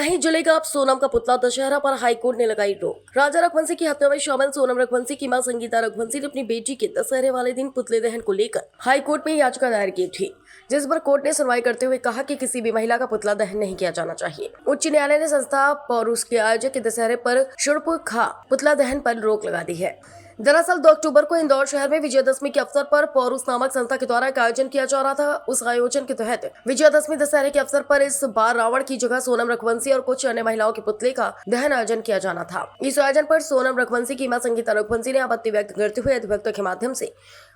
नहीं जलेगा अब सोनम का पुतला। दशहरा पर हाईकोर्ट ने लगाई रोक। राजा रघुवंशी की हत्या में शामिल सोनम रघुवंशी की मां संगीता रघुवंशी ने अपनी बेटी के दशहरे वाले दिन पुतले दहन को लेकर हाईकोर्ट में याचिका दायर की थी, जिस पर कोर्ट ने सुनवाई करते हुए कहा कि किसी भी महिला का पुतला दहन नहीं किया जाना चाहिए। उच्च न्यायालय ने संस्था पौरुष के आयोजक के दशहरे पर शुल्क खा पुतला दहन पर रोक लगा दी है। दरअसल 2 अक्टूबर को इंदौर शहर में विजयदशमी के अवसर पर पौरुष नामक संस्था के द्वारा एक आयोजन किया जा रहा था। उस आयोजन के तहत विजयदशमी दशहरे के अवसर पर इस बार रावण की जगह सोनम रघुवंशी और कुछ अन्य महिलाओं के पुतले का दहन आयोजन किया जाना था। इस आयोजन पर सोनम रघुवंशी की मां संगीता रघुवंशी ने आपत्ति व्यक्त करते हुए अधिवक्ता के माध्यम से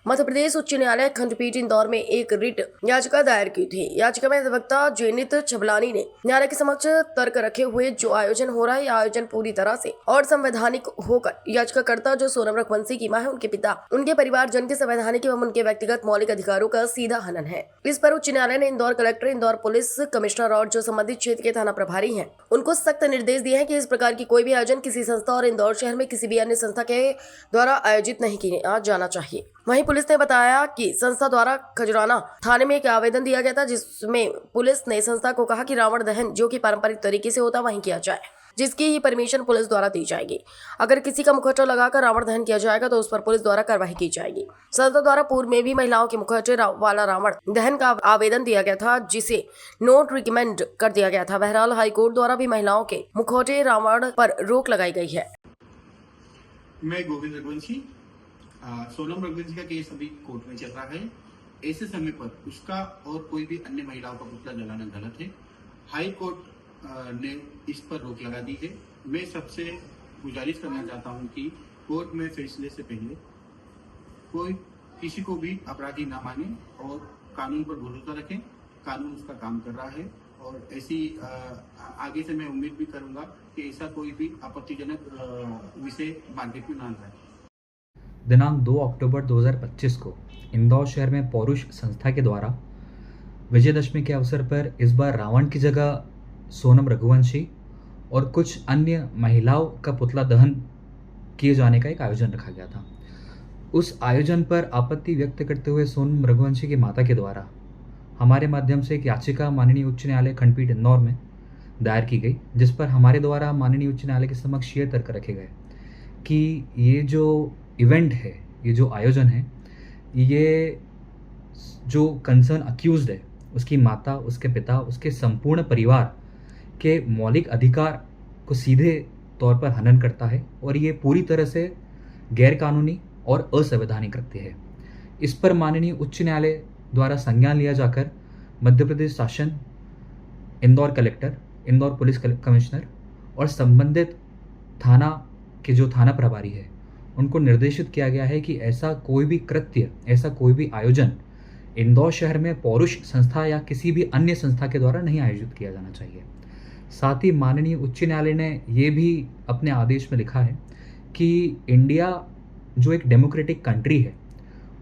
मध्य प्रदेश उच्च न्यायालय खंडपीठ इंदौर में एक रिट याचिका दायर की थी। याचिका में अधिवक्ता जयनीत छबलानी ने न्यायालय के समक्ष तर्क रखे हुए जो आयोजन हो रहा है, यह आयोजन पूरी तरह से और संवैधानिक होकर याचिकाकर्ता जो सोनम रघुवंशी की मां है, उनके पिता, उनके परिवारजन के संवैधानिक एवं उनके व्यक्तिगत मौलिक अधिकारों का सीधा हनन है। इस पर उच्च न्यायालय ने Indore collector, Indore police commissioner और जो संबंधित क्षेत्र के थाना प्रभारी हैं, उनको सख्त निर्देश दिए हैं कि इस प्रकार की कोई भी आयोजन किसी संस्था और इंदौर शहर में किसी भी अन्य संस्था के द्वारा आयोजित नहीं किया जाना चाहिए। वहीं पुलिस ने बताया कि संस्था द्वारा खजराना थाने में एक आवेदन दिया गया था, जिसमें पुलिस ने संस्था को कहा कि रावण दहन जो कि पारंपरिक तरीके से होता वहीं किया जाए, जिसकी ही परमिशन पुलिस द्वारा दी जाएगी। अगर किसी का मुखौटा लगाकर रावण दहन किया जाएगा तो उस पर पुलिस द्वारा कार्रवाई की जाएगी। संस्था द्वारा पूर्व में भी महिलाओं के मुखौटे वाला रावण दहन का आवेदन दिया गया था, जिसे नोट रिकमेंड कर दिया गया था। बहरहाल हाईकोर्ट द्वारा भी महिलाओं के मुखौटे रावण पर रोक लगाई गई है। मैं गोविंद रघुवंशी, सोनम रघुवंशी का केस अभी कोर्ट में चल रहा है। ऐसे समय पर उसका और कोई भी अन्य महिलाओं का पुतला जलाना गलत है। हाई कोर्ट ने इस पर रोक लगा दी है। मैं सबसे गुजारिश करना चाहता हूं कि कोर्ट में फैसले से पहले कोई किसी को भी अपराधी ना माने और कानून पर भरोसा रखें। कानून उसका काम कर रहा है और ऐसी आगे से मैं उम्मीद भी करूंगा कि ऐसा कोई भी आपत्तिजनक विषय मार्केट में ना आए। दिनांक 2 अक्टूबर 2025 को इंदौर शहर में पौरुष संस्था के द्वारा विजयदशमी के अवसर पर इस बार रावण की जगह सोनम रघुवंशी और कुछ अन्य महिलाओं का पुतला दहन किए जाने का एक आयोजन रखा गया था। उस आयोजन पर आपत्ति व्यक्त करते हुए सोनम रघुवंशी की माता के द्वारा हमारे माध्यम से एक याचिका माननीय उच्च न्यायालय खंडपीठ इंदौर में दायर की गई, जिस पर हमारे द्वारा माननीय उच्च न्यायालय के समक्ष ये तर्क रखे गए कि ये जो इवेंट है, ये जो आयोजन है, ये जो कंसर्न अक्यूज्ड है उसकी माता, उसके पिता, उसके संपूर्ण परिवार के मौलिक अधिकार को सीधे तौर पर हनन करता है और ये पूरी तरह से गैरकानूनी और असंवैधानिक कृत्य है। इस पर माननीय उच्च न्यायालय द्वारा संज्ञान लिया जाकर मध्य प्रदेश शासन, Indore collector, Indore police commissioner और संबंधित थाना के जो थाना प्रभारी है उनको निर्देशित किया गया है कि ऐसा कोई भी कृत्य, ऐसा कोई भी आयोजन इंदौर शहर में पौरुष संस्था या किसी भी अन्य संस्था के द्वारा नहीं आयोजित किया जाना चाहिए। साथ ही माननीय उच्च न्यायालय ने ये भी अपने आदेश में लिखा है कि इंडिया जो एक डेमोक्रेटिक कंट्री है,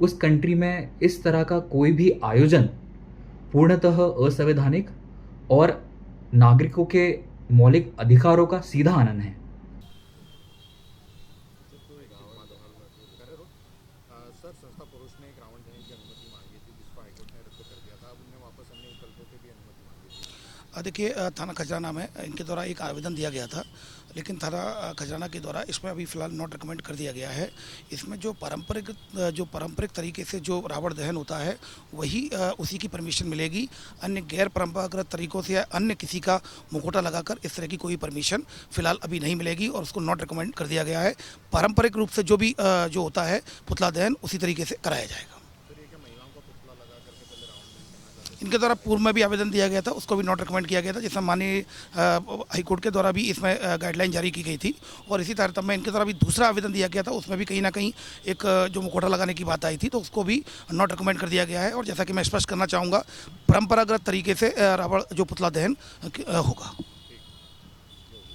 उस कंट्री में इस तरह का कोई भी आयोजन पूर्णतः असंवैधानिक और नागरिकों के मौलिक अधिकारों का सीधा हनन है। सर, संस्था पुरुष ने एक रावण दहन की अनुमति मांगी थी, जिसको हाईकोर्ट ने रद्द कर दिया था। अब उन्हें वापस अन्य विकल्पों की भी अनुमति मांगी थी। देखिए, थाना खजराना में इनके द्वारा एक आवेदन दिया गया था, लेकिन थाना खजराना के द्वारा इसमें अभी फ़िलहाल नॉट रिकमेंड कर दिया गया है। इसमें जो पारंपरिक तरीके से जो रावण दहन होता है वही उसी की परमिशन मिलेगी। अन्य गैर परंपरागत तरीकों से या अन्य किसी का मुखौटा लगाकर इस तरह की कोई परमिशन फ़िलहाल अभी नहीं मिलेगी और उसको नॉट रिकमेंड कर दिया गया है। पारंपरिक रूप से जो भी जो होता है पुतला दहन उसी तरीके से कराया जाएगा। इनके द्वारा पूर्व में भी आवेदन दिया गया था, उसको भी नॉट रिकमेंड किया गया था, जिसमें माननीय हाईकोर्ट के द्वारा भी इसमें गाइडलाइन जारी की गई थी और इसी तारतम्य में इनके द्वारा भी दूसरा आवेदन दिया गया था, उसमें भी कहीं ना कहीं एक जो मुखौटा लगाने की बात आई थी, तो उसको भी नॉट रिकमेंड कर दिया गया है। और जैसा कि मैं स्पष्ट करना चाहूँगा, परंपरागत तरीके से रावण जो पुतला दहन होगा।